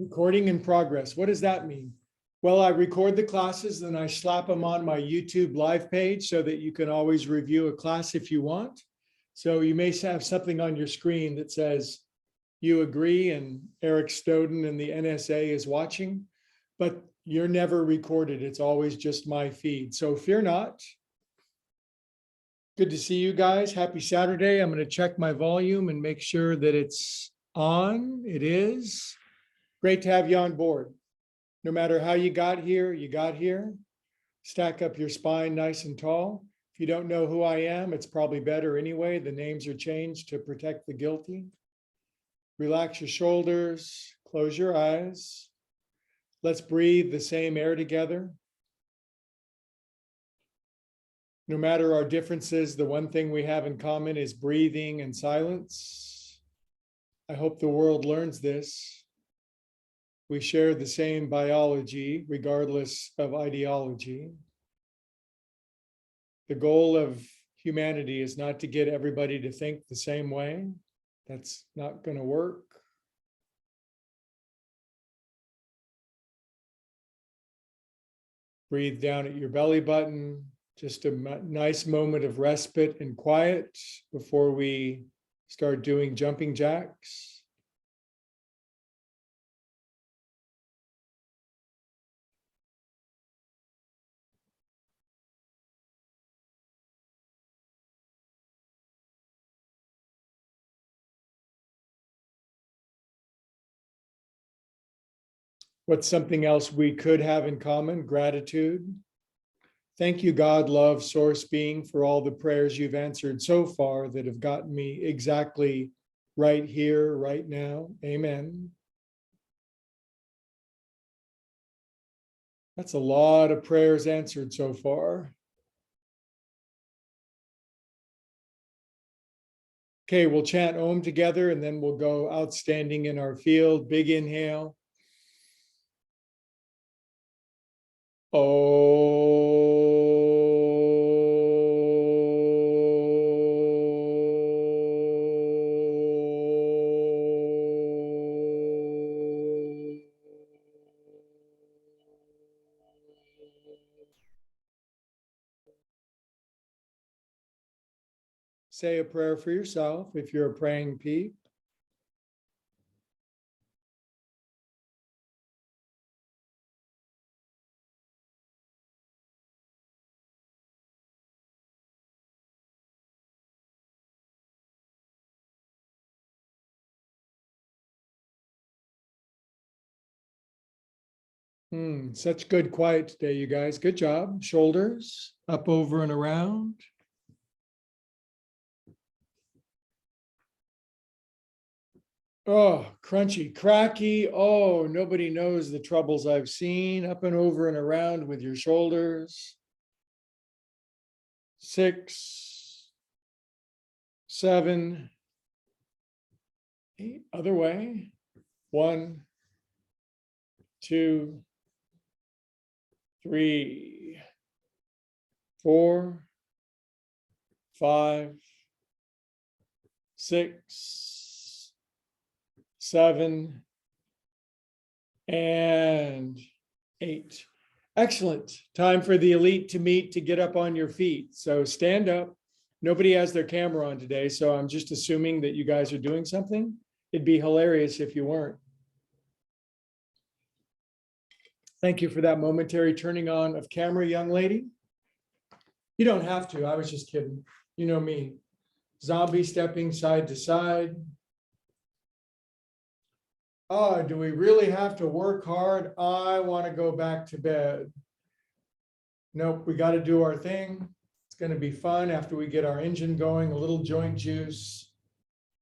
Recording in progress. What does that mean? Well, I record the classes, then I slap them on my YouTube live page so that you can always review a class if you want. So you may have something on your screen that says, you agree, and Eric Snowden and the NSA is watching, but you're never recorded. It's always just my feed. So fear not. Good to see you guys. Happy Saturday. I'm going to check my volume and make sure that it's on. It is. Great to have you on board. No matter how you got here, you got here. Stack up your spine nice and tall. If you don't know who I am, it's probably better anyway. The names are changed to protect the guilty. Relax your shoulders, close your eyes. Let's breathe the same air together. No matter our differences, the one thing we have in common is breathing and silence. I hope the world learns this. We share the same biology, regardless of ideology. The goal of humanity is not to get everybody to think the same way. That's not going to work. Breathe down at your belly button. Just a nice moment of respite and quiet before we start doing jumping jacks. What's something else we could have in common? Gratitude. Thank you, God, love, source being, for all the prayers you've answered so far that have gotten me exactly right here, right now. Amen. That's a lot of prayers answered so far. Okay, we'll chant Om together and then we'll go outstanding in our field. Big inhale. Say a prayer for yourself if you're a praying peep. Such good quiet today, you guys. Good job. Shoulders up, over, and around. Oh, crunchy, cracky. Oh, nobody knows the troubles I've seen. Up and over and around with your shoulders. 6, 7, 8. Other way. 1, 2, 3, 4, 5, 6, 7, and 8. Excellent. Time for the elite to meet, to get up on your feet. So stand up. Nobody has their camera on today, so I'm just assuming that you guys are doing something. It'd be hilarious if you weren't. Thank you for that momentary turning on of camera, young lady. You don't have to. I was just kidding. You know me. Zombie stepping side to side. Oh, do we really have to work hard? I want to go back to bed. Nope, we got to do our thing. It's going to be fun after we get our engine going, a little joint juice,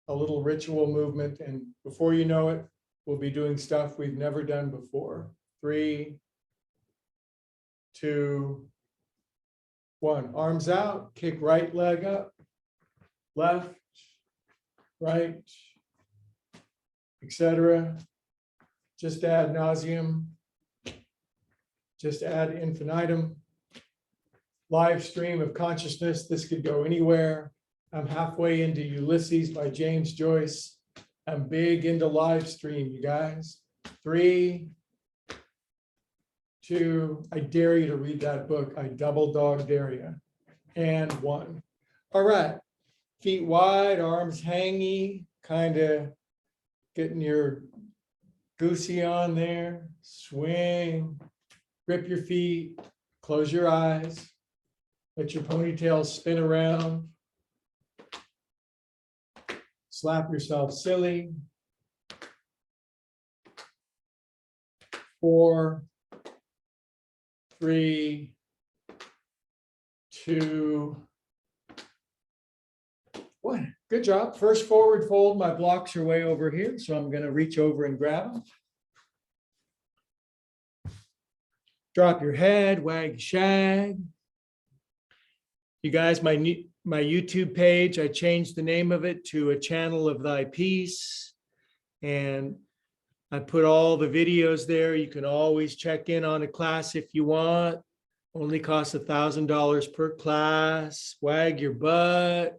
a little ritual movement. And before you know it, we'll be doing stuff we've never done before. 3, 2, 1. Arms out, kick right leg up, left, right, etc. Just ad nauseum, just ad infinitum. Live stream of consciousness. This could go anywhere. I'm halfway into Ulysses by James Joyce. I'm big into live stream, you guys. 3, 2, I dare you to read that book. I double dog dare you. And 1. All right. Feet wide, arms hanging, kind of getting your goosey on there. Swing, grip your feet, close your eyes, let your ponytail spin around. Slap yourself silly. 4, 3, 2, 1. Good job. First forward fold. My blocks are way over here, so I'm going to reach over and grab them. Drop your head, wag shag. You guys, my YouTube page, I changed the name of it to A Channel of Thy Peace. And I put all the videos there. You can always check in on a class if you want. Only costs $1,000 per class. Wag your butt,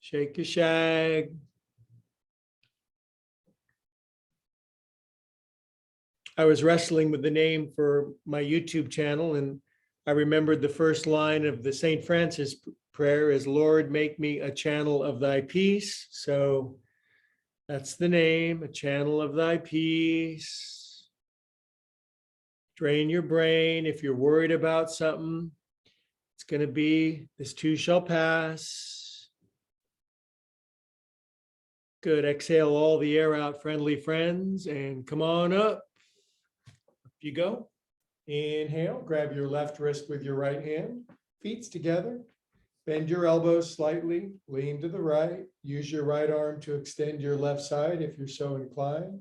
shake your shag. I was wrestling with the name for my YouTube channel, and I remembered the first line of the St. Francis prayer is, Lord, make me a channel of thy peace. So that's the name, a channel of thy peace. Drain your brain. If you're worried about something, it's going to be, this too shall pass. Good. Exhale all the air out, friendly friends, and come on up. Up you go. Inhale, grab your left wrist with your right hand, feet together. Bend your elbows slightly, lean to the right. Use your right arm to extend your left side if you're so inclined.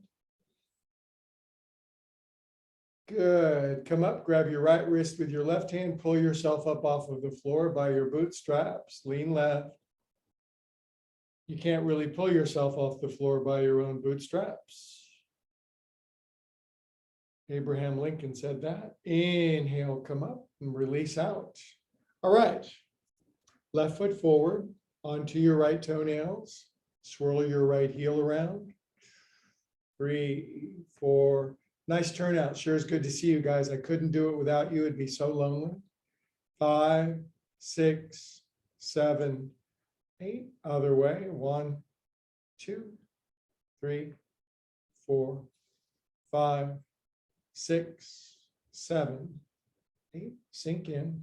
Good. Come up, grab your right wrist with your left hand, pull yourself up off of the floor by your bootstraps, lean left. You can't really pull yourself off the floor by your own bootstraps. Abraham Lincoln said that. Inhale, come up and release out. All right. Left foot forward onto your right toenails. Swirl your right heel around. 3, 4. Nice turnout. Sure is good to see you guys. I couldn't do it without you. It'd be so lonely. 5, 6, 7, 8. Other way. 1, 2, 3, 4, 5, 6, 7, 8. Sink in.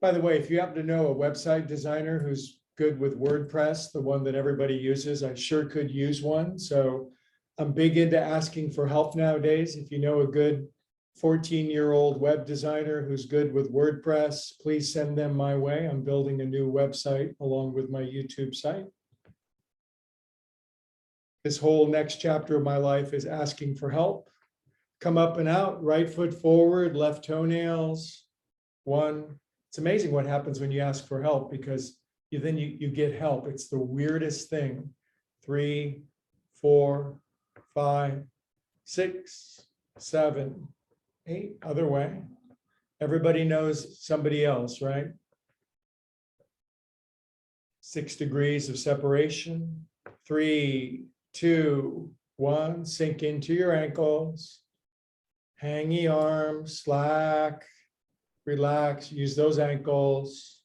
By the way, if you happen to know a website designer who's good with WordPress, the one that everybody uses, I sure could use one. So I'm big into asking for help nowadays. If you know a good 14-year-old web designer who's good with WordPress, please send them my way. I'm building a new website along with my YouTube site. This whole next chapter of my life is asking for help. Come up and out, right foot forward, left toenails. 1. It's amazing what happens when you ask for help, because then you get help. It's the weirdest thing. 3, 4, 5, 6, 7, 8. Other way. Everybody knows somebody else, right? 6 degrees of separation. 3, 2, 1. Sink into your ankles. Hangy arms, slack. Relax, use those ankles.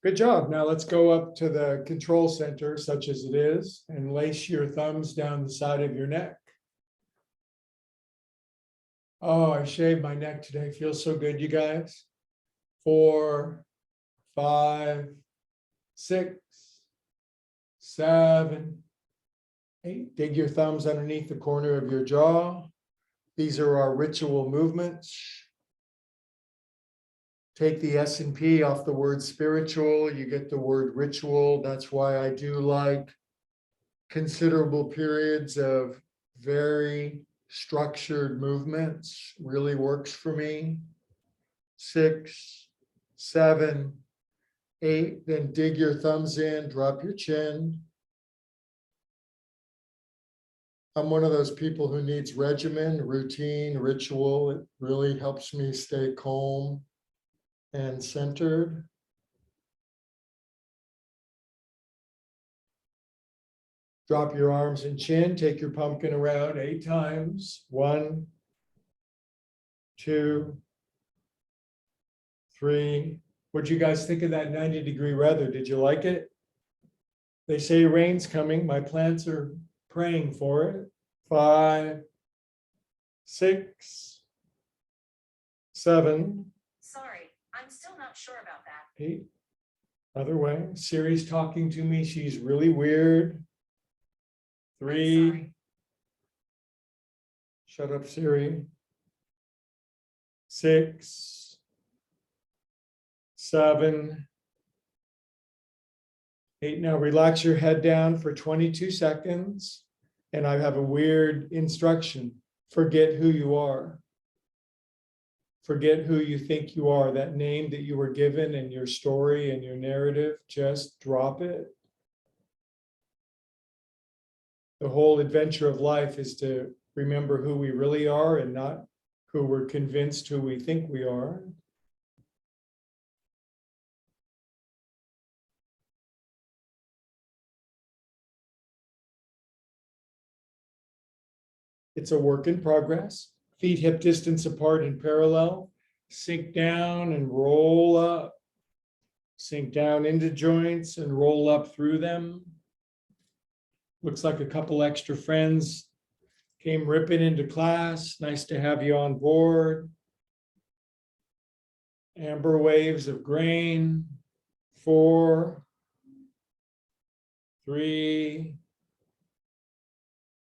Good job. Now let's go up to the control center, such as it is, and lace your thumbs down the side of your neck. Oh, I shaved my neck today. Feels so good, you guys. 4, 5, 6, 7, 8. Dig your thumbs underneath the corner of your jaw. These are our ritual movements. Take the S and P off the word spiritual. You get the word ritual. That's why I do like considerable periods of very structured movements. Really works for me. 6, 7, 8. Then dig your thumbs in, drop your chin. I'm one of those people who needs regimen, routine, ritual. It really helps me stay calm and centered. Drop your arms and chin. Take your pumpkin around 8 times. 1, 2, 3. What'd you guys think of that 90-degree weather? Did you like it? They say rain's coming. My plants are praying for it. 5, 6, 7. Sorry, I'm still not sure about that. 8. Other way. Siri's talking to me. She's really weird. 3. Sorry. Shut up, Siri. 6, 7, 8. Now relax your head down for 22 seconds. And I have a weird instruction. Forget who you are. Forget who you think you are. That name that you were given and your story and your narrative, just drop it. The whole adventure of life is to remember who we really are and not who we're convinced who we think we are. It's a work in progress. Feet hip distance apart in parallel. Sink down and roll up. Sink down into joints and roll up through them. Looks like a couple extra friends came ripping into class. Nice to have you on board. Amber waves of grain. 4, 3,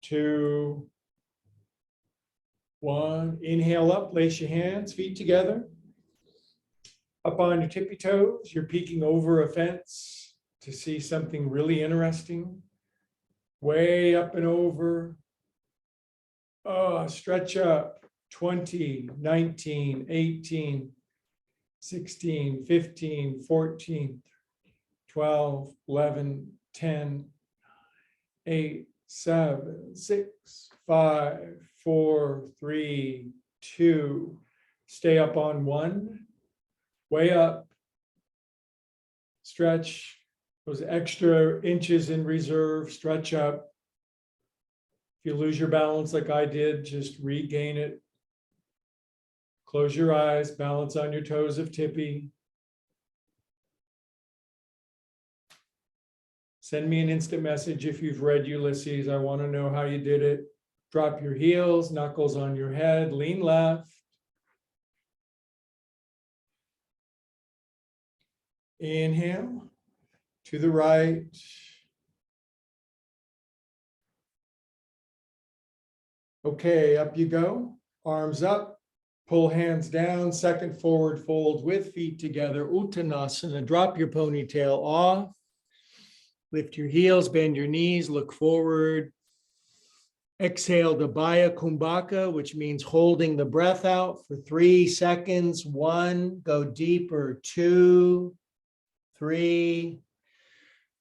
2, 1. Inhale up, lace your hands, feet together. Up on your tippy toes. You're peeking over a fence to see something really interesting. Way up and over. Oh, stretch up. 20, 19, 18, 16, 15, 14, 12, 11, 10, 8, 7, 6, 5, 4, 3, 2. Stay up on 1. Way up. Stretch. Those extra inches in reserve, stretch up. If you lose your balance like I did, just regain it. Close your eyes, balance on your toes of tippy. Send me an instant message if you've read Ulysses. I want to know how you did it. Drop your heels, knuckles on your head, lean left. Inhale. To the right. Okay, up you go. Arms up, pull hands down, second forward fold with feet together, Uttanasana. Drop your ponytail off. Lift your heels, bend your knees, look forward. Exhale to Baya Kumbhaka, which means holding the breath out for 3 seconds. 1, go deeper. 2, 3.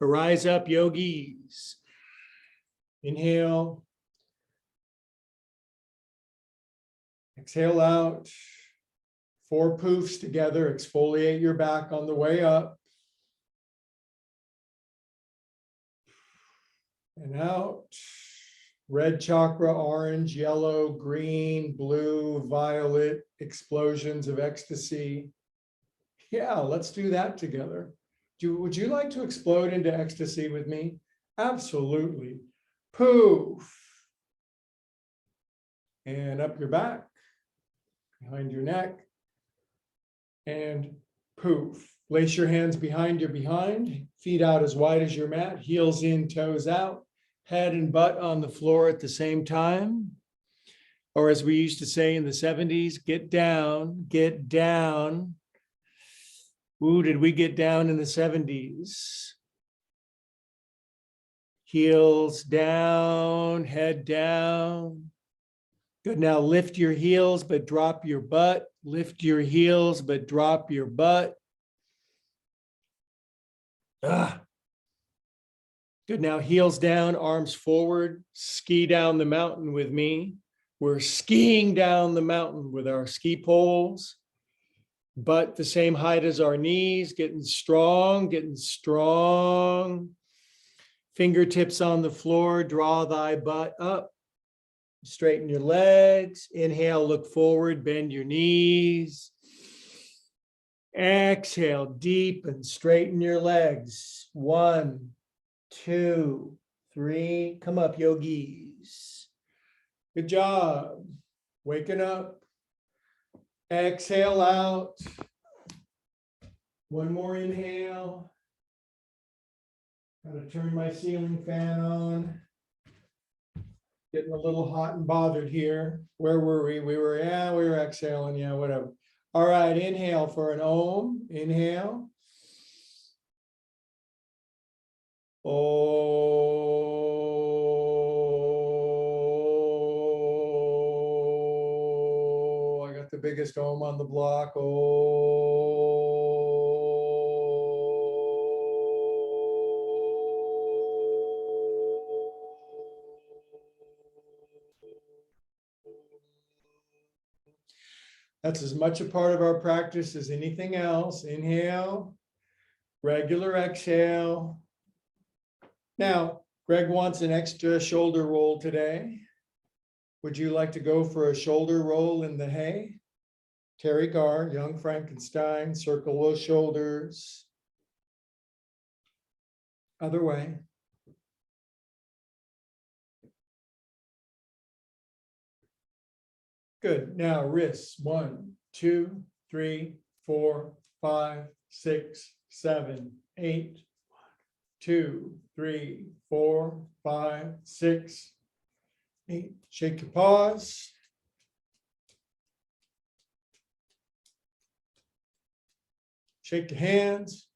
Rise up, yogis. Inhale. Exhale out. 4 poofs together. Exfoliate your back on the way up. And out. Red chakra, orange, yellow, green, blue, violet, explosions of ecstasy. Yeah, let's do that together. Would you like to explode into ecstasy with me? Absolutely. Poof. And up your back, behind your neck, and poof. Lace your hands behind your behind, feet out as wide as your mat, heels in, toes out, head and butt on the floor at the same time. Or as we used to say in the 70s, get down, get down. Ooh, did we get down in the 70s? Heels down, head down. Good, now lift your heels, but drop your butt. Lift your heels, but drop your butt. Good, now heels down, arms forward. Ski down the mountain with me. We're skiing down the mountain with our ski poles. Butt the same height as our knees, getting strong, getting strong. Fingertips on the floor, draw thy butt up. Straighten your legs. Inhale, look forward, bend your knees. Exhale, deepen, straighten your legs. 1, 2, 3. Come up, yogis. Good job. Waking up. Exhale out. One more inhale. Gotta turn my ceiling fan on. Getting a little hot and bothered here. Where were we? We were exhaling. Yeah, whatever. All right, inhale for an Om. Inhale. Oh, I got the biggest Om on the block. Oh. That's as much a part of our practice as anything else. Inhale, regular exhale. Now, Greg wants an extra shoulder roll today. Would you like to go for a shoulder roll in the hay? Terry Garr, Young Frankenstein, circle those shoulders. Other way. Good. Now wrists. 1, 2, 3, 4, 5, 6, 7, 8. 1, 2, 3, 4, 5, 6, 8. Shake your paws. Shake your hands.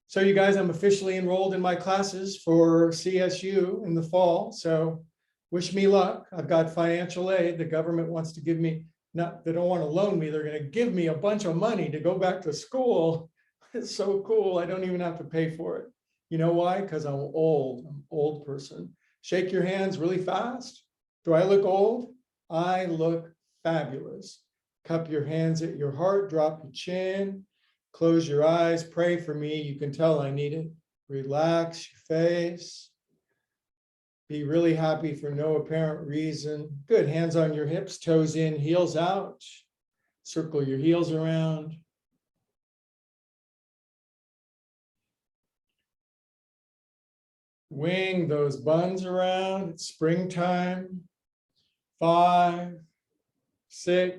So you guys, I'm officially enrolled in my classes for CSU in the fall. So wish me luck. I've got financial aid. The government wants to give me, not, they don't want to loan me. They're going to give me a bunch of money to go back to school. It's so cool. I don't even have to pay for it. You know why? Because I'm old. I'm an old person. Shake your hands really fast. Do I look old? I look fabulous. Cup your hands at your heart. Drop your chin. Close your eyes. Pray for me. You can tell I need it. Relax your face. Be really happy for no apparent reason. Good. Hands on your hips, toes in, heels out. Circle your heels around. Wing those buns around. It's springtime. 5, 6,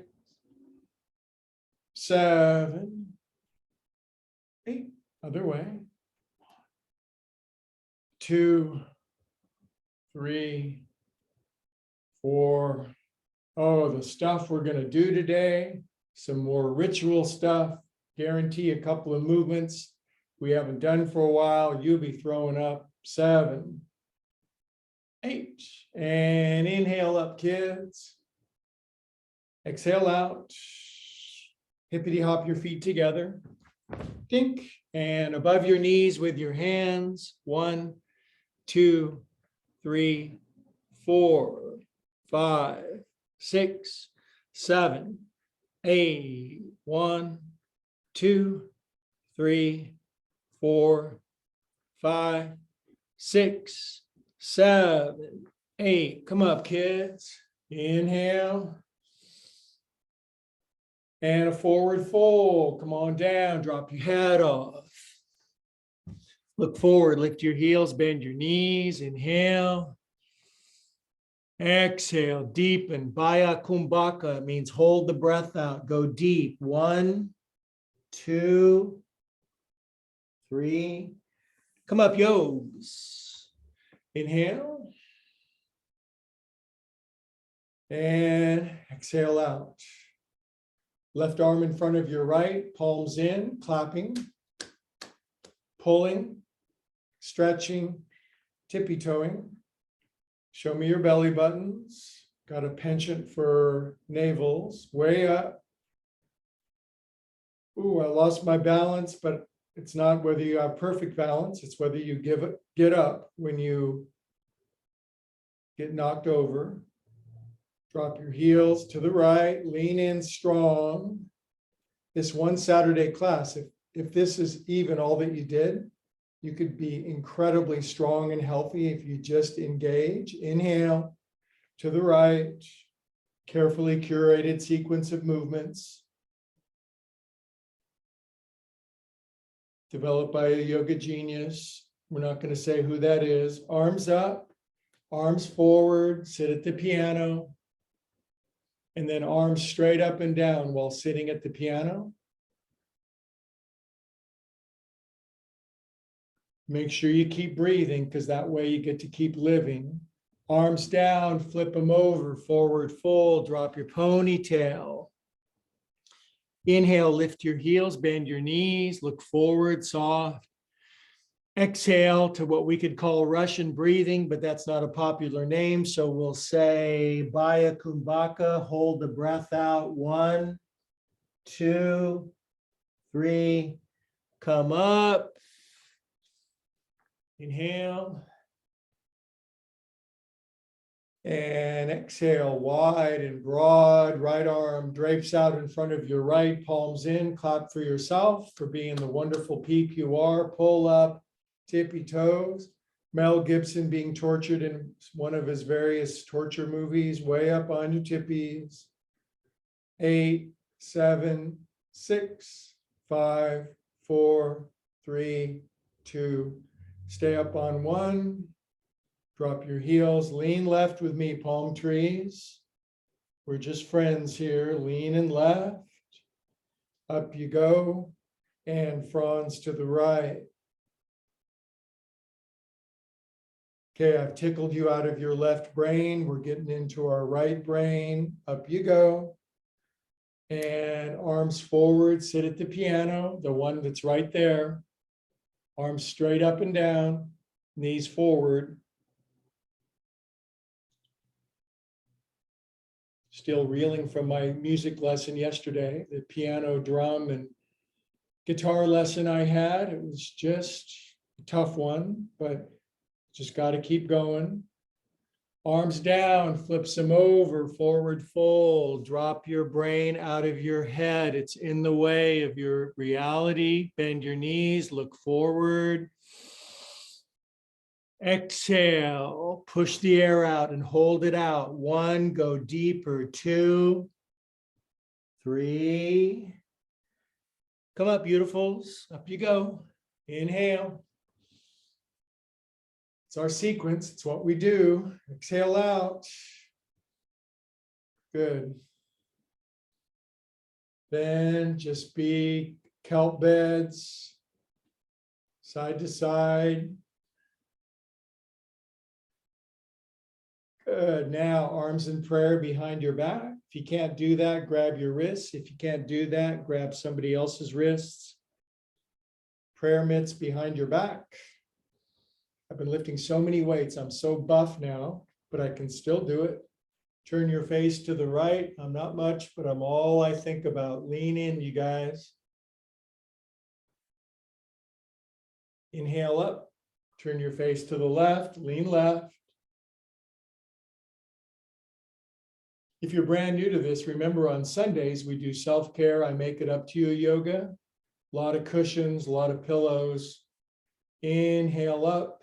7, 8. Other way. 2, 3, 4. Oh, the stuff we're going to do today. Some more ritual stuff. Guarantee a couple of movements we haven't done for a while. You'll be throwing up. 7, 8. And inhale up, kids. Exhale out. Hippity hop your feet together. Dink. And above your knees with your hands. 1, 2, 3, 4, 5, 6, 7, 8. 1, 2, 3, 4, 5, 6, 7, 8. Come up, kids. Inhale. And a forward fold. Come on down. Drop your head off. Look forward. Lift your heels. Bend your knees. Inhale. Exhale. Deepen. Baya Kumbhaka means hold the breath out. Go deep. 1, 2, 3. Come up, yos. Inhale. And exhale out. Left arm in front of your right, palms in, clapping, pulling, stretching, tippy-toeing. Show me your belly buttons. Got a penchant for navels, way up. Ooh, I lost my balance, but it's not whether you have perfect balance, it's whether you get up when you get knocked over. Drop your heels to the right, lean in strong. This one Saturday class, if this is even all that you did, You could be incredibly strong and healthy if you just engage. Inhale to the right, carefully curated sequence of movements developed by a yoga genius. We're not going to say who that is. Arms up, arms forward, sit at the piano, and then arms straight up and down while sitting at the piano. Make sure you keep breathing because that way you get to keep living. Arms down, flip them over, forward fold, drop your ponytail. Inhale, lift your heels, bend your knees, look forward, soft. Exhale to what we could call Russian breathing, but that's not a popular name. So we'll say Baya Kumbhaka, hold the breath out. 1, 2, 3, come up. Inhale. And exhale, wide and broad. Right arm drapes out in front of your right, palms in. Clap for yourself for being the wonderful peep you are. Pull up, tippy toes. Mel Gibson being tortured in one of his various torture movies. Way up on your tippies. 8, 7, 6, 5, 4, 3, 2. Stay up on 1. Drop your heels. Lean left with me, palm trees. We're just friends here. Lean and left. Up you go. And fronds to the right. Okay, I've tickled you out of your left brain. We're getting into our right brain. Up you go. And arms forward, sit at the piano, the one that's right there. Arms straight up and down, knees forward. Still reeling from my music lesson yesterday, the piano, drum, and guitar lesson I had. It was just a tough one, but just got to keep going. Arms down, flips them over, forward fold. Drop your brain out of your head. It's in the way of your reality. Bend your knees, look forward. Exhale, push the air out and hold it out. 1, go deeper. 2, 3. Come up, beautifuls. Up you go. Inhale. It's our sequence. It's what we do. Exhale out. Good. Then just be kelp beds, side to side. Good. Now, arms in prayer behind your back. If you can't do that, grab your wrists. If you can't do that, grab somebody else's wrists. Prayer mitts behind your back. I've been lifting so many weights. I'm so buff now, but I can still do it. Turn your face to the right. I'm not much, but I'm all I think about. Lean in, you guys. Inhale up. Turn your face to the left. Lean left. If you're brand new to this, remember on Sundays, we do self-care. I make it up to you yoga. A lot of cushions, a lot of pillows. Inhale up.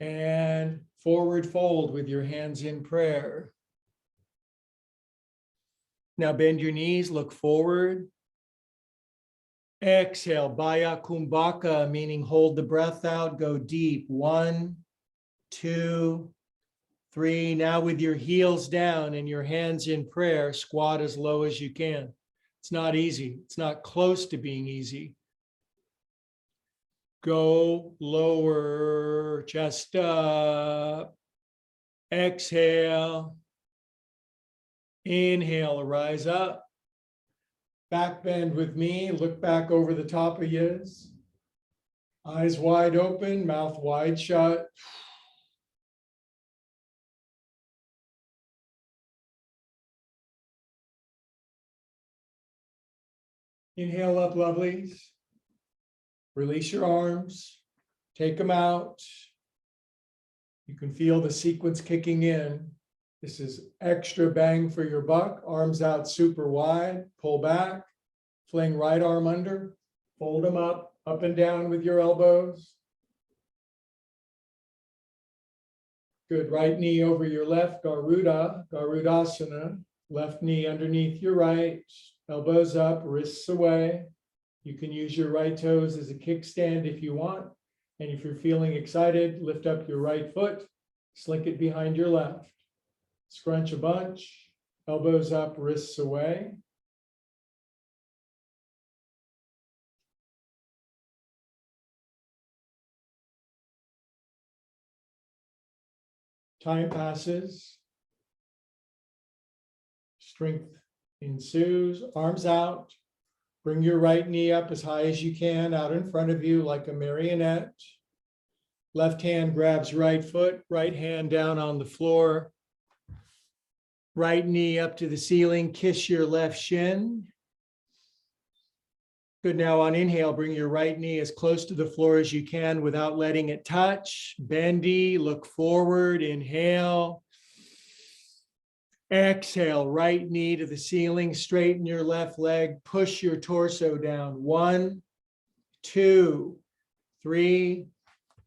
And forward fold with your hands in prayer. Now bend your knees, look forward. Exhale, Baya Kumbhaka, meaning hold the breath out, go deep. 1, 2, 3. Now with your heels down and your hands in prayer, squat as low as you can. It's not easy. It's not close to being easy. Go lower, chest up. Exhale. Inhale, rise up. Back bend with me. Look back over the top of yours. Eyes wide open, mouth wide shut. Inhale up, lovelies. Release your arms, take them out. You can feel the sequence kicking in. This is extra bang for your buck. Arms out super wide, pull back, fling right arm under, fold them up and down with your elbows. Good. Right knee over your left, Garudasana. Left knee underneath your right, elbows up, wrists away. You can use your right toes as a kickstand if you want. And if you're feeling excited, lift up your right foot, slink it behind your left. Scrunch a bunch, elbows up, wrists away. Time passes. Strength ensues. Arms out. Bring your right knee up as high as you can out in front of you like a marionette. Left hand grabs right foot, right hand down on the floor. Right knee up to the ceiling, kiss your left shin. Good, now on inhale, bring your right knee as close to the floor as you can without letting it touch. Bendy, look forward, inhale. Exhale, right knee to the ceiling, straighten your left leg, push your torso down. 1, 2, 3.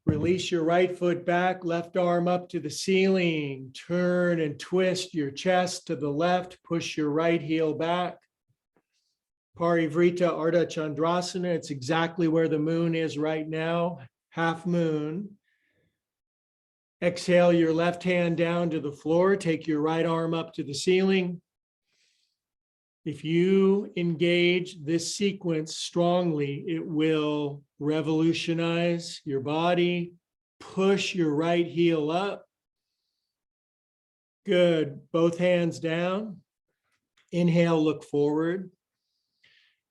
Release your right foot back, left arm up to the ceiling. Turn and twist your chest to the left, push your right heel back. Parivrita Chandrasana, it's exactly where the moon is right now, half moon. Exhale your left hand down to the floor, take your right arm up to the ceiling. If you engage this sequence strongly, it will revolutionize your body. Push your right heel up. Good. Both hands down. Inhale, look forward.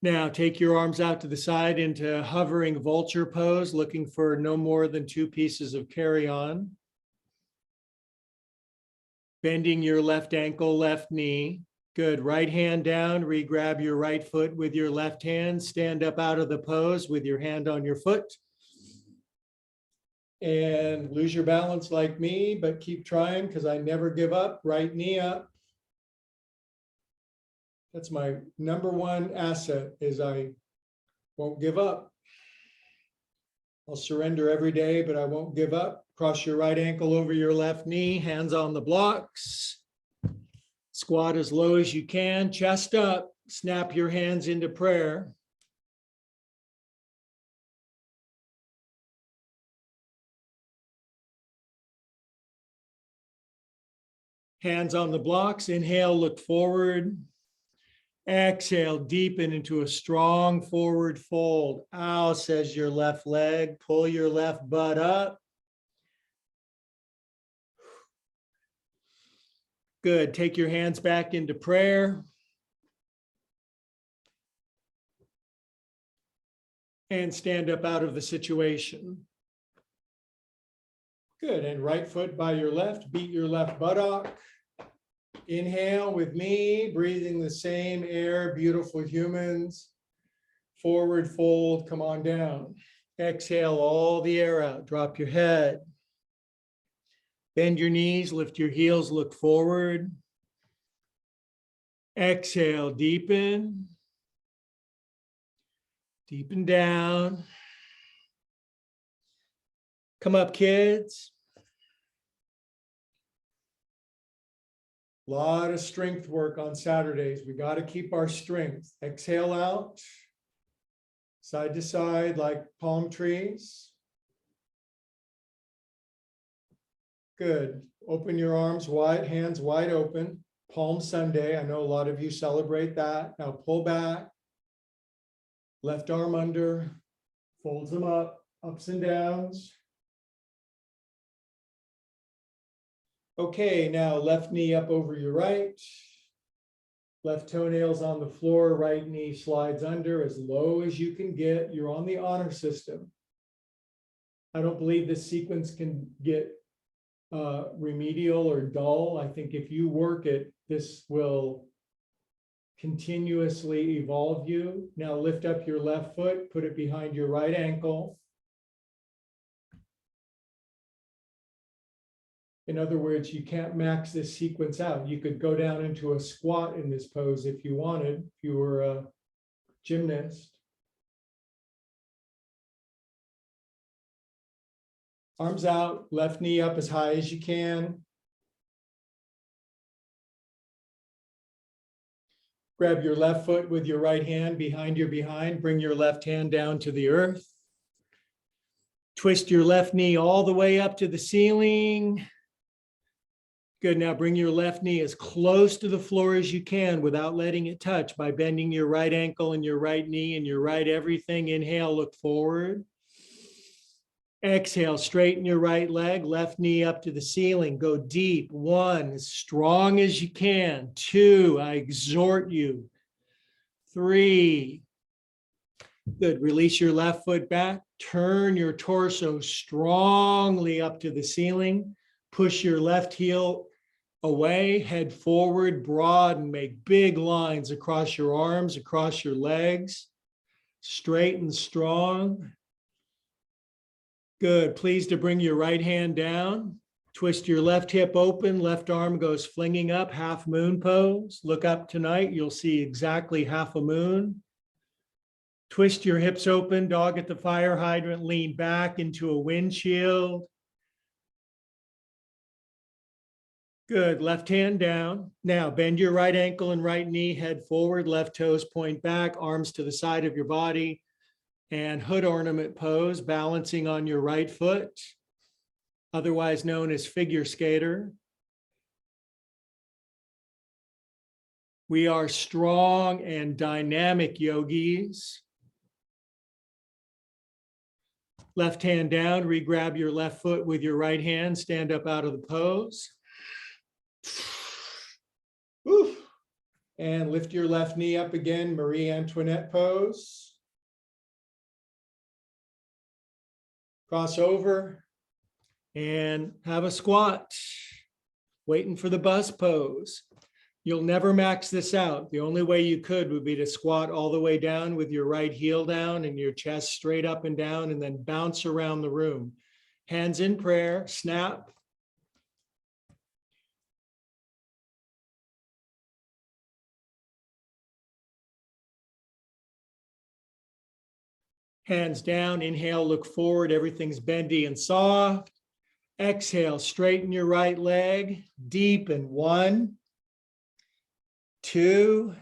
Now take your arms out to the side into hovering vulture pose, looking for no more than 2 pieces of carry-on. Bending your left ankle, left knee. Good. Right hand down, re-grab your right foot with your left hand. Stand up out of the pose with your hand on your foot. And lose your balance like me, but keep trying because I never give up. Right knee up. That's my #1 asset, is I won't give up. I'll surrender every day, but I won't give up. Cross your right ankle over your left knee, hands on the blocks. Squat as low as you can, chest up, snap your hands into prayer. Hands on the blocks, inhale, look forward. Exhale, deepen into a strong forward fold. Ow, says your left leg, pull your left butt up. Good, take your hands back into prayer. And stand up out of the situation. Good, and right foot by your left, beat your left buttock. Inhale with me, breathing the same air, beautiful humans. Forward fold, come on down. Exhale all the air out, drop your head. Bend your knees, lift your heels, look forward. Exhale, deepen. Deepen down. Come up, kids. A lot of strength work on Saturdays. We got to keep our strength. Exhale out. Side to side like palm trees. Good. Open your arms wide, hands wide open. Palm Sunday. I know a lot of you celebrate that. Now pull back. Left arm under. Folds them up. Ups and downs. Okay, now left knee up over your right. Left toenails on the floor. Right knee slides under as low as you can get. You're on the honor system. I don't believe this sequence can get remedial or dull. I think if you work it, this will continuously evolve you. Now lift up your left foot, put it behind your right ankle. In other words, you can't max this sequence out. You could go down into a squat in this pose if you wanted, if you were a gymnast. Arms out, left knee up as high as you can. Grab your left foot with your right hand behind your behind. Bring your left hand down to the earth. Twist your left knee all the way up to the ceiling. Good. Now bring your left knee as close to the floor as you can without letting it touch by bending your right ankle and your right knee and your right everything. Inhale, look forward. Exhale, straighten your right leg, left knee up to the ceiling. Go deep. 1, as strong as you can. 2, I exhort you. 3. Good. Release your left foot back. Turn your torso strongly up to the ceiling. Push your left heel away, head forward, broaden, make big lines across your arms, across your legs. Straight and strong. Good. Please to bring your right hand down. Twist your left hip open. Left arm goes flinging up, half moon pose. Look up tonight. You'll see exactly half a moon. Twist your hips open. Dog at the fire hydrant. Lean back into a windshield. Good. Left hand down. Now bend your right ankle and right knee. Head forward. Left toes point back. Arms to the side of your body. And hood ornament pose, balancing on your right foot, otherwise known as figure skater. We are strong and dynamic yogis. Left hand down, re-grab your left foot with your right hand, stand up out of the pose. Woo. And lift your left knee up again, Marie Antoinette pose. Cross over and have a squat, waiting for the bus pose. You'll never max this out. The only way you could would be to squat all the way down with your right heel down and your chest straight up and down, and then bounce around the room. Hands in prayer, snap. Hands down, inhale, look forward, everything's bendy and soft. Exhale, straighten your right leg, deepen. 1, 2,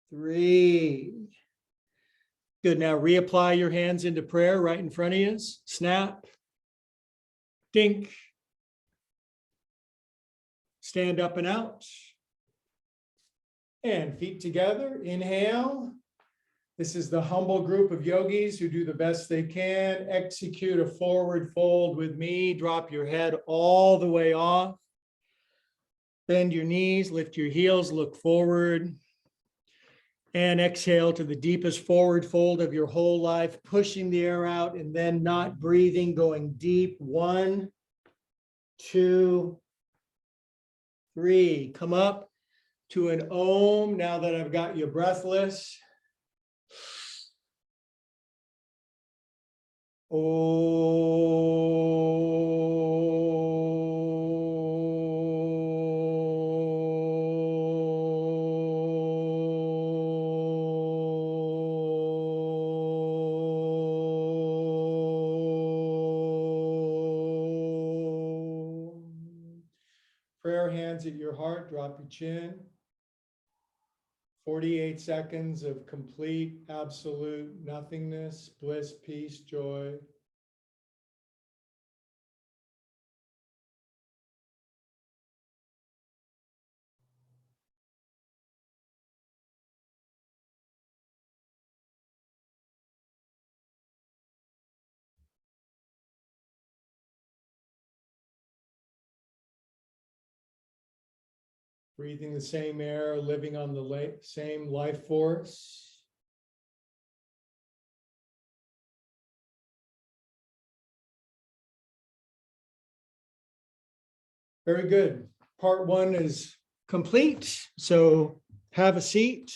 3. Good, now reapply your hands into prayer right in front of you. Snap, dink. Stand up and out. And feet together, inhale. This is the humble group of yogis who do the best they can. Execute a forward fold with me. Drop your head all the way off. Bend your knees, lift your heels, look forward. And exhale to the deepest forward fold of your whole life, pushing the air out and then not breathing, going deep. 1, 2, 3. Come up to an Om now that I've got you breathless. Prayer hands at your heart, drop your chin. 48 seconds of complete, absolute nothingness, bliss, peace, joy. Breathing the same air, living on the same life force. Very good. Part 1 is complete. So have a seat.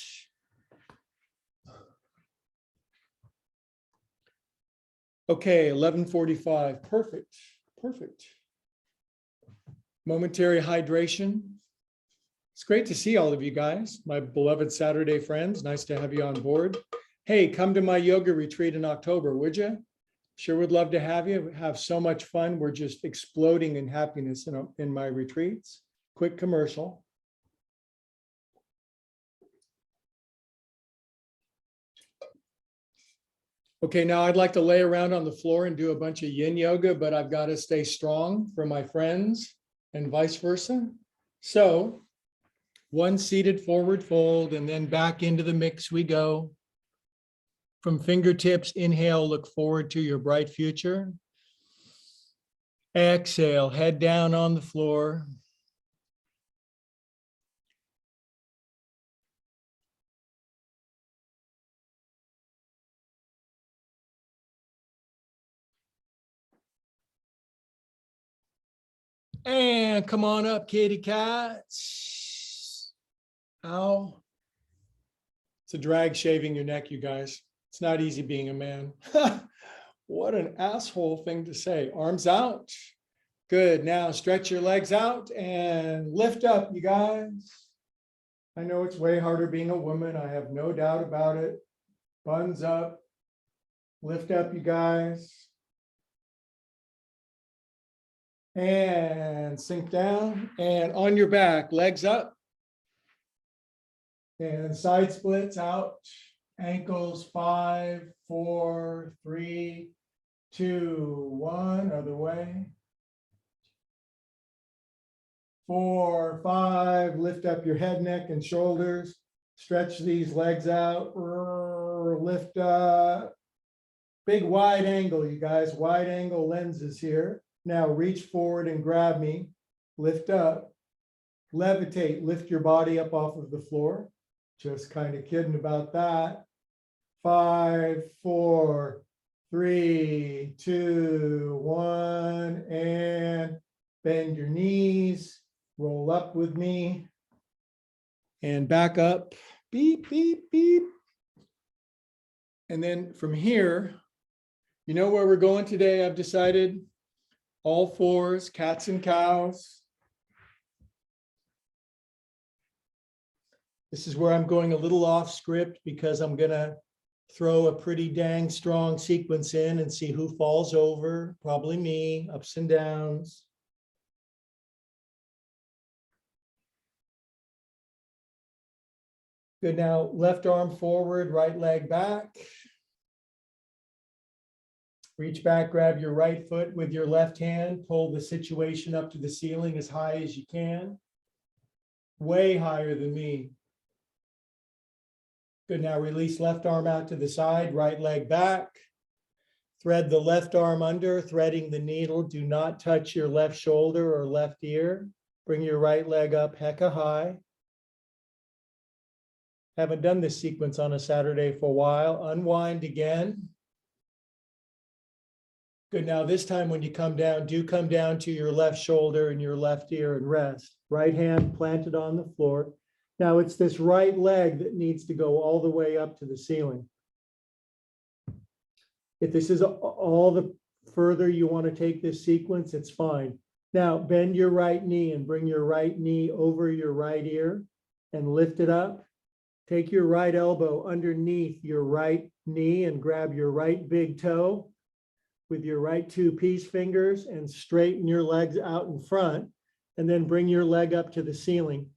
Okay, 11:45. Perfect. Perfect. Momentary hydration. It's great to see all of you guys, my beloved Saturday friends. Nice to have you on board. Hey, come to my yoga retreat in October, would you? Sure would love to have you. Have so much fun. We're just exploding in happiness in my retreats. Quick commercial. Okay, now I'd like to lay around on the floor and do a bunch of yin yoga, but I've got to stay strong for my friends and vice versa. So one seated forward fold and then back into the mix we go. From fingertips, inhale, look forward to your bright future. Exhale, head down on the floor. And come on up, kitty cats. Ow. It's a drag shaving your neck, you guys. It's not easy being a man. What an asshole thing to say. Arms out. Good. Now stretch your legs out and lift up, you guys. I know it's way harder being a woman. I have no doubt about it. Buns up. Lift up, you guys. And sink down. And on your back, legs up. And side splits out. Ankles 5, 4, 3, 2, 1. Other way. 4, 5. Lift up your head, neck, and shoulders. Stretch these legs out. Lift up. Big wide angle, you guys. Wide angle lenses here. Now reach forward and grab me. Lift up. Levitate. Lift your body up off of the floor. Just kind of kidding about that. 5, 4, 3, 2, 1, and bend your knees, roll up with me, and back up, beep, beep, beep. And then from here, you know where we're going today, I've decided? All fours, cats and cows. This is where I'm going a little off script because I'm gonna throw a pretty dang strong sequence in and see who falls over, probably me, ups and downs. Good, now left arm forward, right leg back. Reach back, grab your right foot with your left hand, pull the situation up to the ceiling as high as you can. Way higher than me. Good, now release left arm out to the side, right leg back. Thread the left arm under, threading the needle. Do not touch your left shoulder or left ear. Bring your right leg up hecka high. Haven't done this sequence on a Saturday for a while. Unwind again. Good, now this time when you come down, do come down to your left shoulder and your left ear and rest. Right hand planted on the floor. Now it's this right leg that needs to go all the way up to the ceiling. If this is all the further you want to take this sequence, it's fine. Now bend your right knee and bring your right knee over your right ear and lift it up. Take your right elbow underneath your right knee and grab your right big toe with your right 2 peace fingers and straighten your legs out in front and then bring your leg up to the ceiling.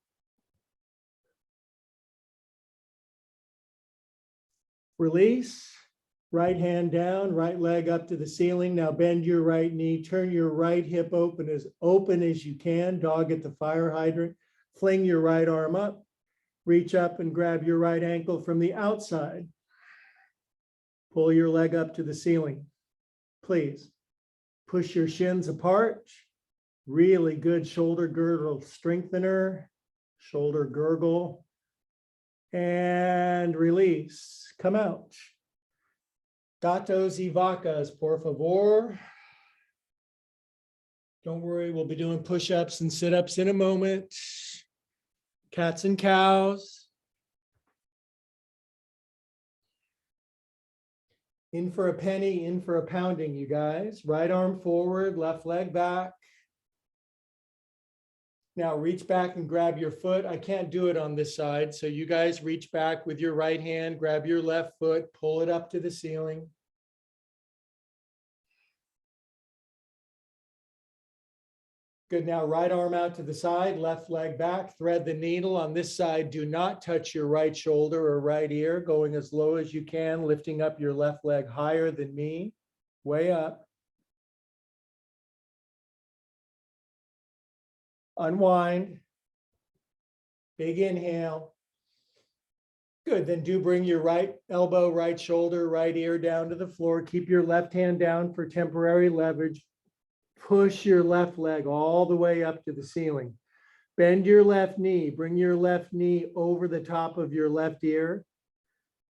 Release, right hand down, right leg up to the ceiling. Now bend your right knee, turn your right hip open as you can, dog at the fire hydrant. Fling your right arm up, reach up and grab your right ankle from the outside. Pull your leg up to the ceiling. Please push your shins apart. Really good shoulder girdle strengthener, shoulder gurgle. And release, come out. Gatos y vacas, por favor. Don't worry, we'll be doing push-ups and sit-ups in a moment. Cats and cows. In for a penny, in for a pounding, you guys. Right arm forward, left leg back. Now reach back and grab your foot. I can't do it on this side, so you guys reach back with your right hand, grab your left foot, pull it up to the ceiling. Good. Now, right arm out to the side, left leg back, thread the needle on this side. Do not touch your right shoulder or right ear, going as low as you can, lifting up your left leg higher than me, way up. Unwind. Big inhale. Good. Then do bring your right elbow, right shoulder, right ear down to the floor. Keep your left hand down for temporary leverage. Push your left leg all the way up to the ceiling. Bend your left knee. Bring your left knee over the top of your left ear.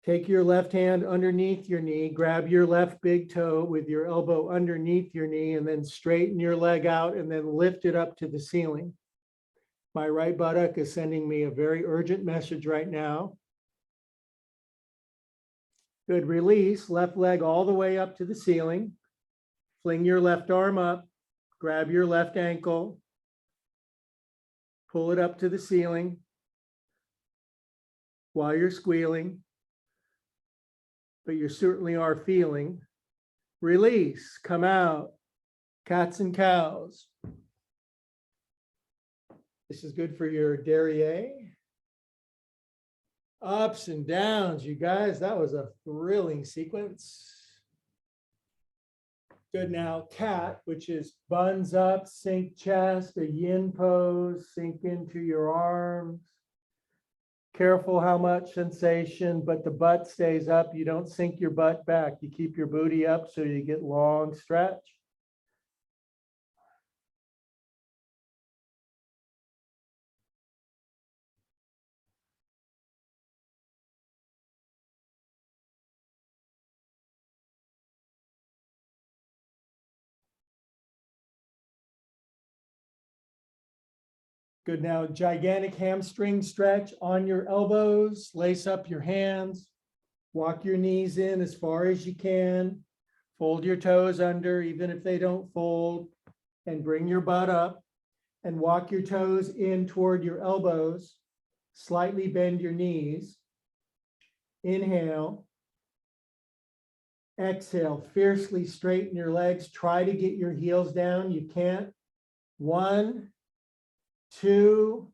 Take your left hand underneath your knee. Grab your left big toe with your elbow underneath your knee, and then straighten your leg out and then lift it up to the ceiling. My right buttock is sending me a very urgent message right now. Good. Release. Left leg all the way up to the ceiling. Fling your left arm up. Grab your left ankle. Pull it up to the ceiling while you're squealing, but you certainly are feeling. Release. Come out. Cats and cows. This is good for your derriere. Ups and downs, you guys. That was a thrilling sequence. Good. Now, cat, which is buns up, sink chest, a yin pose, sink into your arms. Careful how much sensation, but the butt stays up. You don't sink your butt back. You keep your booty up so you get long stretch. Good. Now, gigantic hamstring stretch on your elbows. Lace up your hands. Walk your knees in as far as you can. Fold your toes under, even if they don't fold, and bring your butt up and walk your toes in toward your elbows. Slightly bend your knees. Inhale. Exhale. Fiercely straighten your legs. Try to get your heels down. You can't. 1, 2,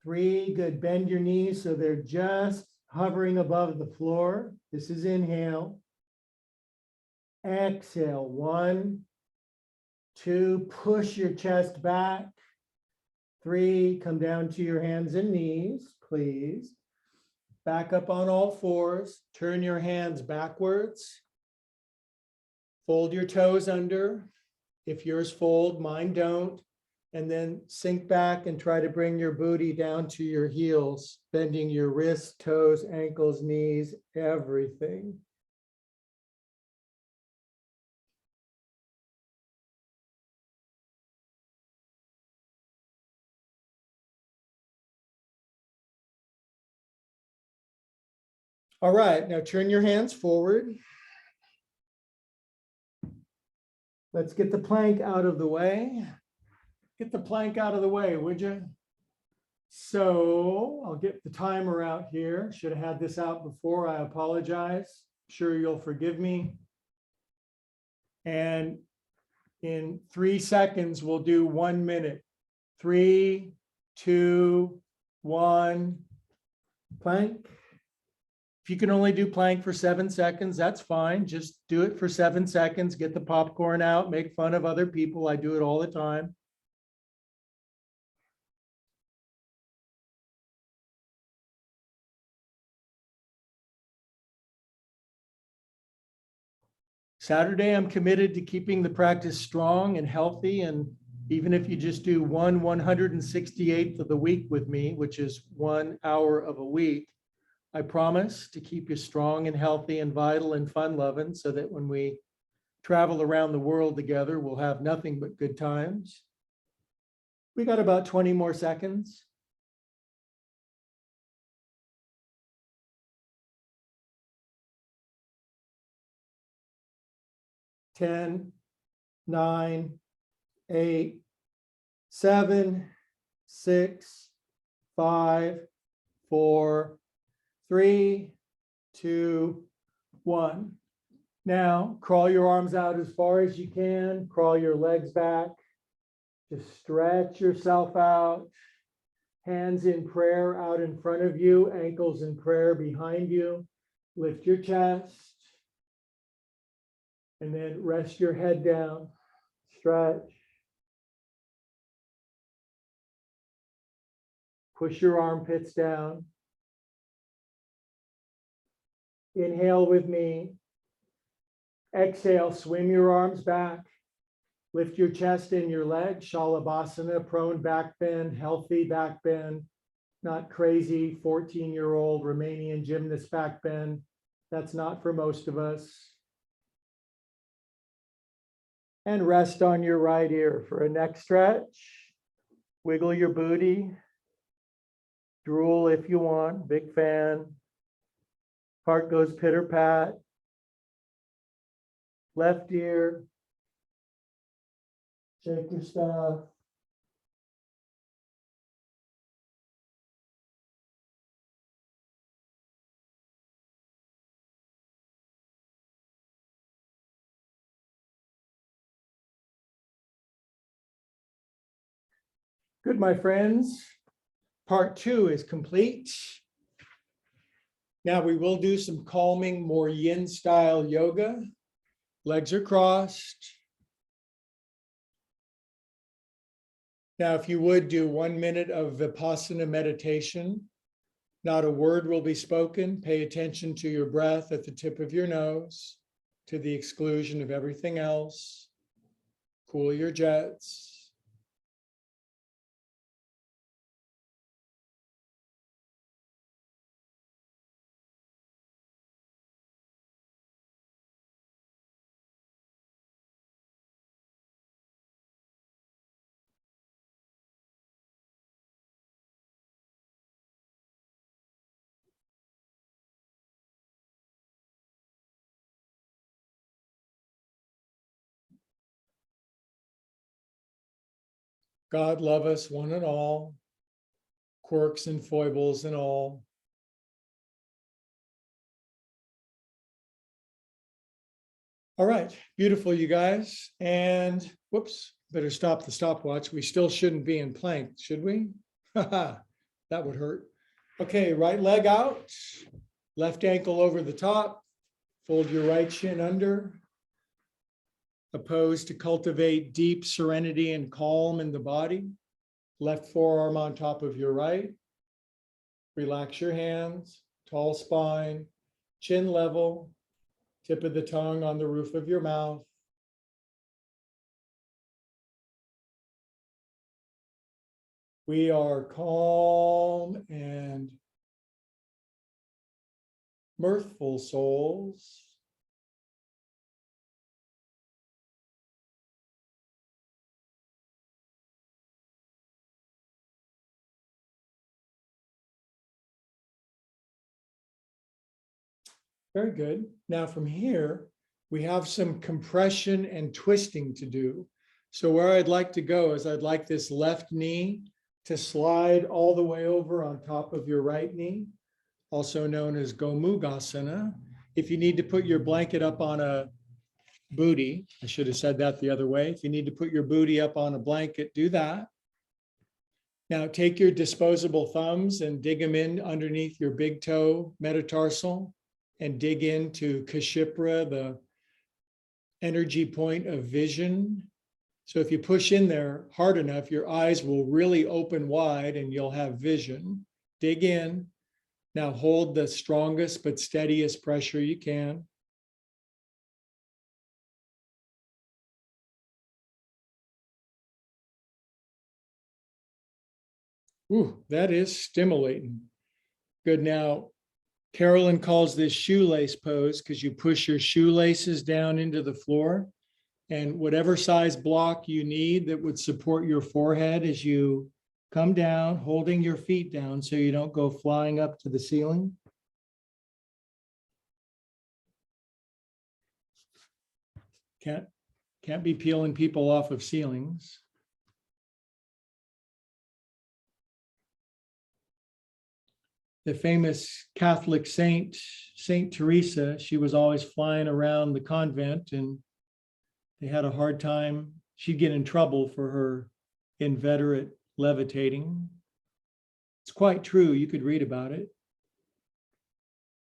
3. Good. Bend your knees so they're just hovering above the floor. This is inhale. Exhale. 1, 2. Push your chest back. 3. Come down to your hands and knees, please. Back up on all fours. Turn your hands backwards. Fold your toes under. If yours fold, mine don't. And then sink back and try to bring your booty down to your heels, bending your wrists, toes, ankles, knees, everything. All right, now turn your hands forward. Let's get the plank out of the way. Get the plank out of the way, would you? So I'll get the timer out here. Should have had this out before. I apologize. Sure you'll forgive me. And in 3 seconds, we'll do 1 minute. 3, 2, 1. Plank. If you can only do plank for 7 seconds, that's fine. Just do it for 7 seconds. Get the popcorn out. Make fun of other people. I do it all the time. Saturday, I'm committed to keeping the practice strong and healthy. And even if you just do 1/168th of the week with me, which is 1 hour of a week, I promise to keep you strong and healthy and vital and fun loving so that when we travel around the world together, we'll have nothing but good times. We got about 20 more seconds. Ten, 9, 8, 7, 6, 5, 4, 3, 2, 1. Now, crawl your arms out as far as you can. Crawl your legs back. Just stretch yourself out. Hands in prayer out in front of you, ankles in prayer behind you. Lift your chest. And then rest your head down. Stretch. Push your armpits down. Inhale with me. Exhale, swim your arms back. Lift your chest and your legs. Shalabhasana, prone back bend, healthy back bend, not crazy 14-year-old Romanian gymnast back bend. That's not for most of us. And rest on your right ear for a neck stretch. Wiggle your booty. Drool if you want, big fan. Heart goes pitter pat. Left ear. Shake your stuff. Good, my friends. Part 2 is complete. Now we will do some calming, more yin style yoga. Legs are crossed. Now, if you would do 1 minute of Vipassana meditation, not a word will be spoken. Pay attention to your breath at the tip of your nose, to the exclusion of everything else. Cool your jets. God love us one and all, quirks and foibles and all. All right, beautiful, you guys. And whoops, better stop the stopwatch. We still shouldn't be in plank, should we? That would hurt. Okay, right leg out, left ankle over the top, fold your right shin under. A pose to cultivate deep serenity and calm in the body. Left forearm on top of your right. Relax your hands, tall spine, chin level, tip of the tongue on the roof of your mouth. We are calm and mirthful souls. Very good. Now from here, we have some compression and twisting to do. So where I'd like to go is I'd like this left knee to slide all the way over on top of your right knee, also known as Gomugasana. If you need to put your blanket up on a booty, I should have said that the other way. If you need to put your booty up on a blanket, do that. Now take your disposable thumbs and dig them in underneath your big toe metatarsal and dig into Kashipra, the energy point of vision. So if you push in there hard enough, your eyes will really open wide and you'll have vision. Dig in. Now hold the strongest but steadiest pressure you can. Ooh, that is stimulating. Good. Now, Carolyn calls this shoelace pose because you push your shoelaces down into the floor, and whatever size block you need that would support your forehead as you come down, holding your feet down so you don't go flying up to the ceiling. Can't be peeling people off of ceilings. The famous Catholic saint, Saint Teresa, she was always flying around the convent and they had a hard time. She'd get in trouble for her inveterate levitating. It's quite true. You could read about it.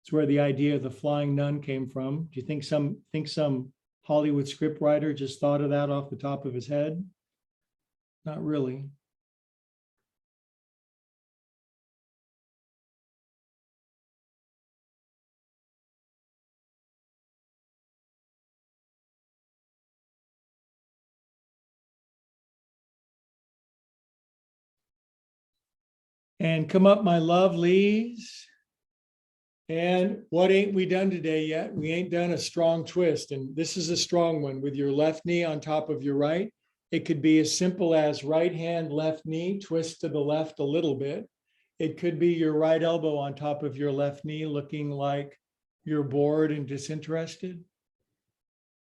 It's where the idea of the flying nun came from. Do you think some Hollywood scriptwriter just thought of that off the top of his head? Not really. And come up, my lovelies. And what ain't we done today yet? We ain't done a strong twist. And this is a strong one with your left knee on top of your right. It could be as simple as right hand, left knee, twist to the left a little bit. It could be your right elbow on top of your left knee, looking like you're bored and disinterested.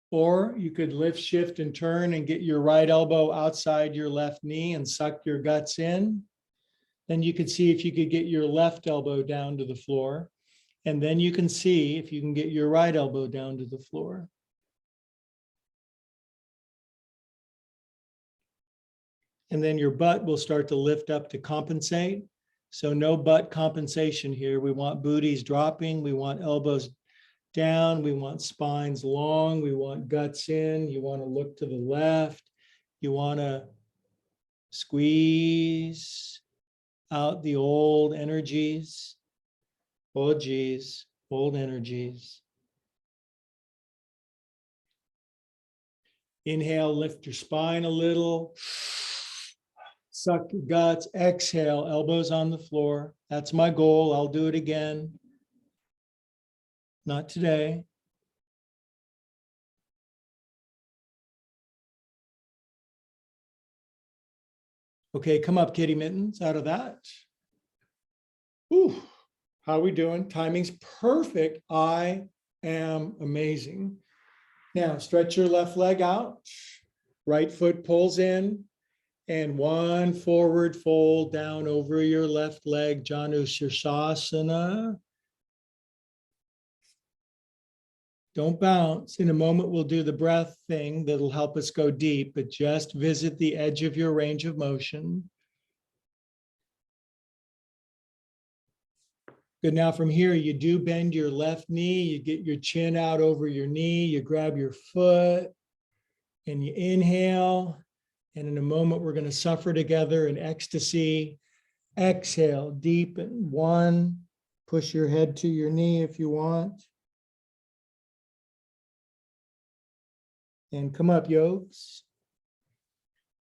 Or you could lift, shift, and turn and get your right elbow outside your left knee and suck your guts in. Then you could see if you could get your left elbow down to the floor. And then you can see if you can get your right elbow down to the floor. And then your butt will start to lift up to compensate. So no butt compensation here. We want booties dropping. We want elbows down. We want spines long. We want guts in. You want to look to the left. You want to squeeze out the old energies. Oh, geez, old energies. Inhale, lift your spine a little. Suck your guts. Exhale, elbows on the floor. That's my goal. I'll do it again. Not today. Okay, come up, kitty mittens, out of that. Ooh. How are we doing? Timing's perfect. I am amazing. Now stretch your left leg out. Right foot pulls in and one forward fold down over your left leg, Janushirsasana. Don't bounce. In a moment, we'll do the breath thing that'll help us go deep, but just visit the edge of your range of motion. Good. Now from here, you do bend your left knee, you get your chin out over your knee, you grab your foot and you inhale. And in a moment, we're going to suffer together in ecstasy. Exhale, deepen. One, push your head to your knee if you want. And come up, yokes.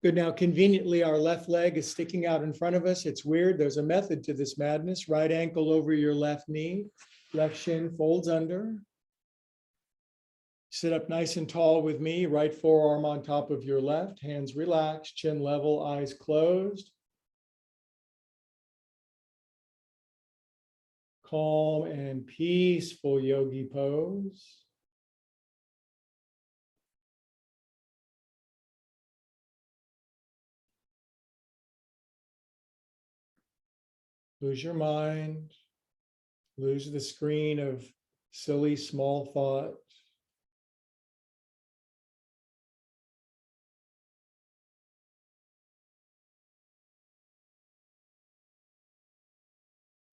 Good. Now, conveniently, our left leg is sticking out in front of us. It's weird. There's a method to this madness. Right ankle over your left knee. Left shin folds under. Sit up nice and tall with me. Right forearm on top of your left. Hands relaxed. Chin level. Eyes closed. Calm and peaceful yogi pose. Lose your mind, lose the screen of silly small thought.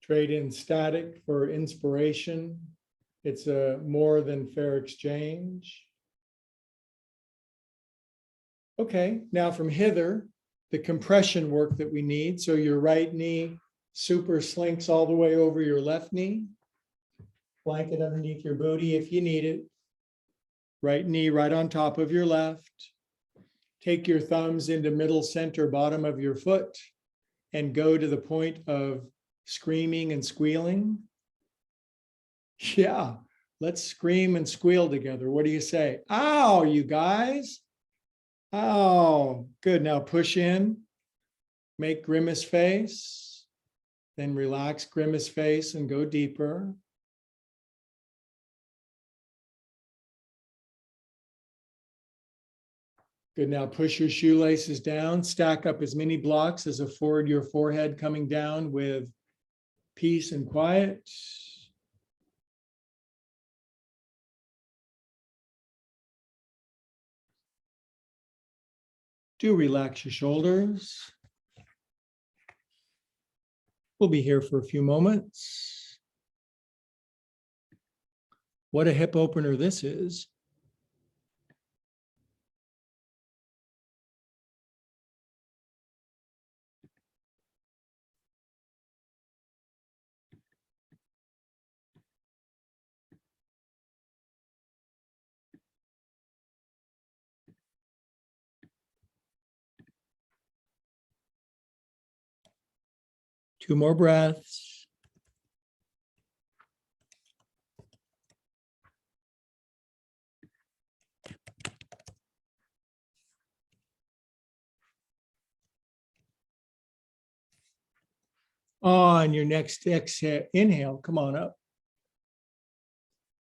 Trade in static for inspiration. It's a more than fair exchange. Okay, now from hither, the compression work that we need. So your right knee super slinks all the way over your left knee. Blanket underneath your booty if you need it. Right knee right on top of your left. Take your thumbs into middle center bottom of your foot and go to the point of screaming and squealing. Yeah, let's scream and squeal together. What do you say? Ow, you guys. Oh, good. Now push in, make grimace face. Then relax grimace face and go deeper. Good. Now push your shoelaces down. Stack up as many blocks as afford your forehead coming down with peace and quiet. Do relax your shoulders. We'll be here for a few moments. What a hip opener this is. Two more breaths. On your next exhale, inhale, come on up.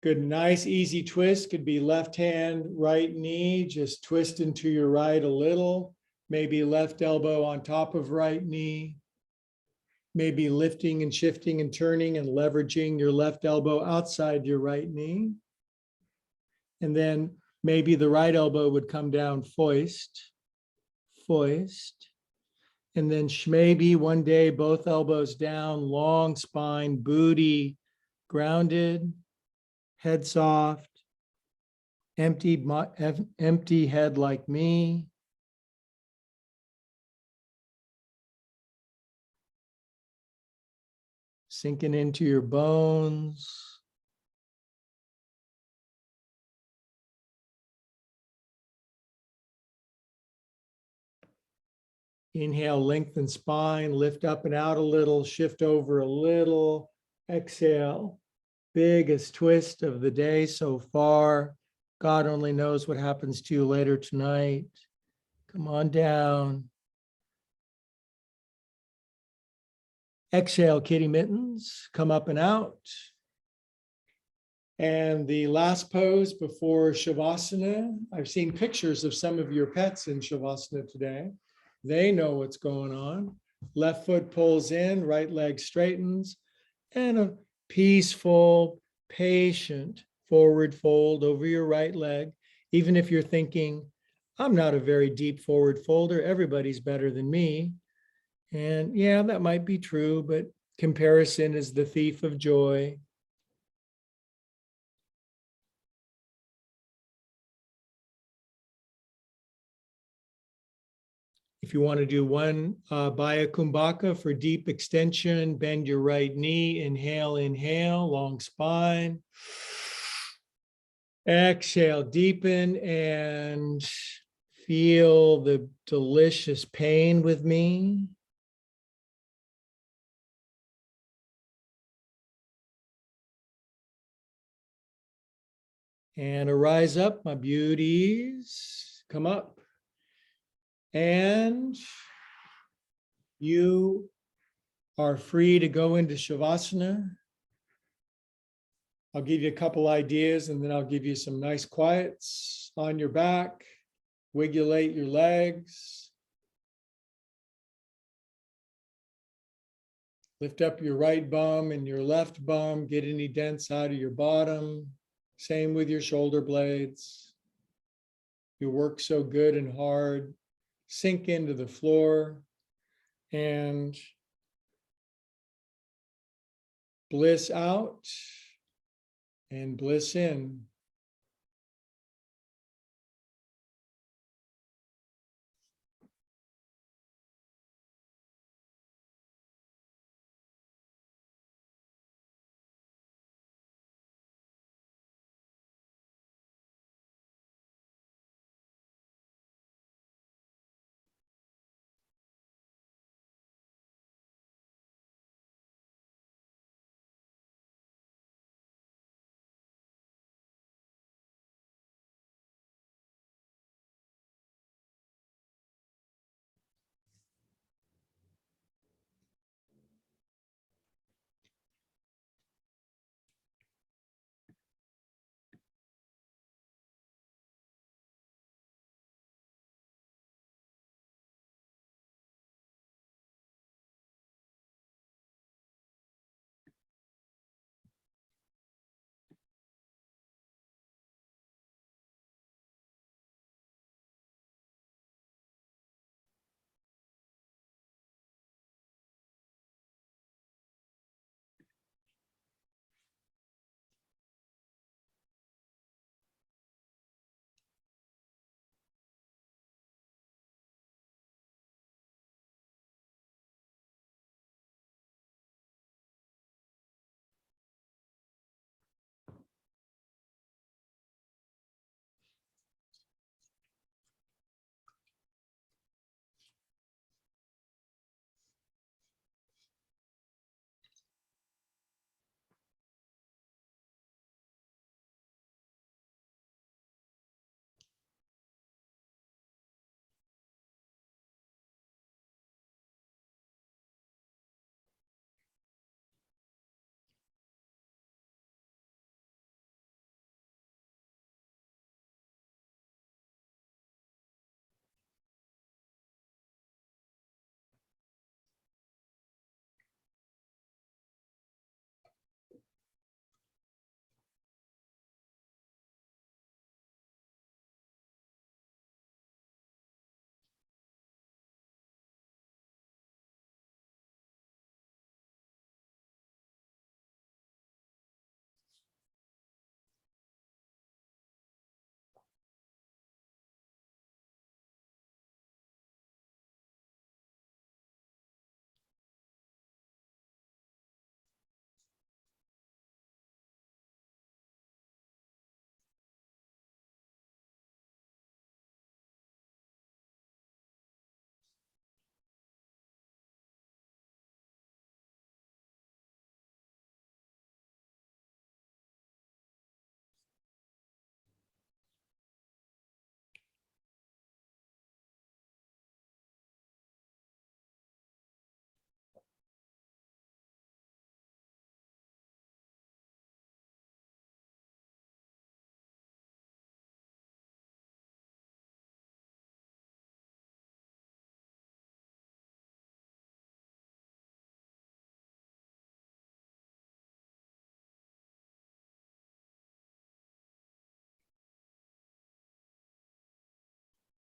Good, nice, easy twist. Could be left hand, right knee, just twist into your right a little. Maybe left elbow on top of right knee. Maybe lifting and shifting and turning and leveraging your left elbow outside your right knee. And then maybe the right elbow would come down, foist, foist. And then maybe one day both elbows down, long spine, booty grounded, head soft, empty head like me. Sinking into your bones. Inhale, lengthen spine, lift up and out a little, shift over a little. Exhale, biggest twist of the day so far. God only knows what happens to you later tonight. Come on down. Exhale, kitty mittens, come up and out. And the last pose before Shavasana, I've seen pictures of some of your pets in Shavasana today. They know what's going on. Left foot pulls in, right leg straightens, and a peaceful, patient forward fold over your right leg. Even if you're thinking, I'm not a very deep forward folder, everybody's better than me. And yeah, that might be true, but comparison is the thief of joy. If you want to do one Baya Kumbhaka for deep extension, bend your right knee, inhale, inhale, long spine. Exhale, deepen and feel the delicious pain with me. And arise up, my beauties. Come up. And you are free to go into Shavasana. I'll give you a couple ideas and then I'll give you some nice quiets on your back. Wigulate your legs. Lift up your right bum and your left bum. Get any dents out of your bottom. Same with your shoulder blades. You work so good and hard. Sink into the floor and bliss out and bliss in.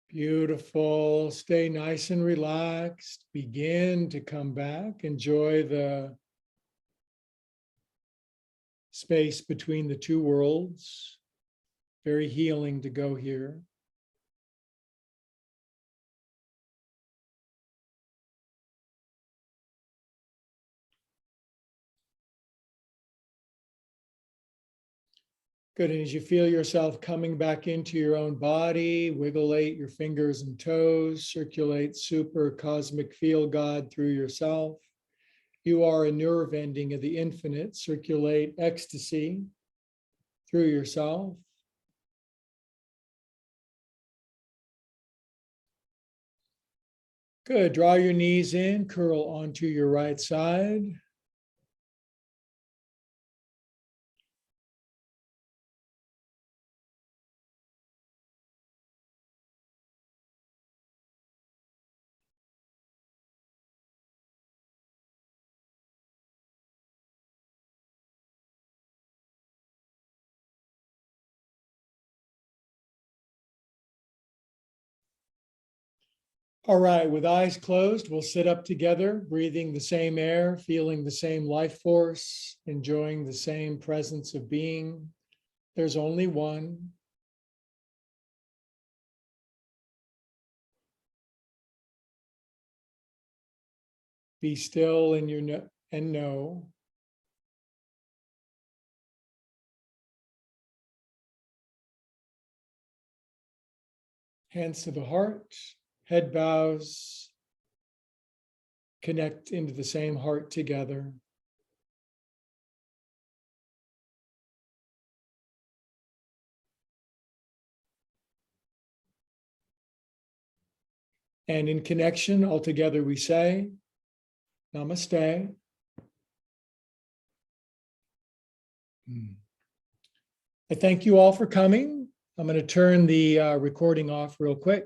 Beautiful. Stay nice and relaxed. Begin to come back. Enjoy the space between the two worlds. Very healing to go here. Good. And as you feel yourself coming back into your own body, wigglate your fingers and toes, circulate super cosmic field God through yourself. You are a nerve ending of the infinite. Circulate ecstasy through yourself. Good. Draw your knees in, curl onto your right side. All right, with eyes closed, we'll sit up together, breathing the same air, feeling the same life force, enjoying the same presence of being. There's only one. Be still in your and know. Hands to the heart, head bows, connect into the same heart together. And in connection, all together we say, Namaste. I thank you all for coming. I'm going to turn the recording off real quick.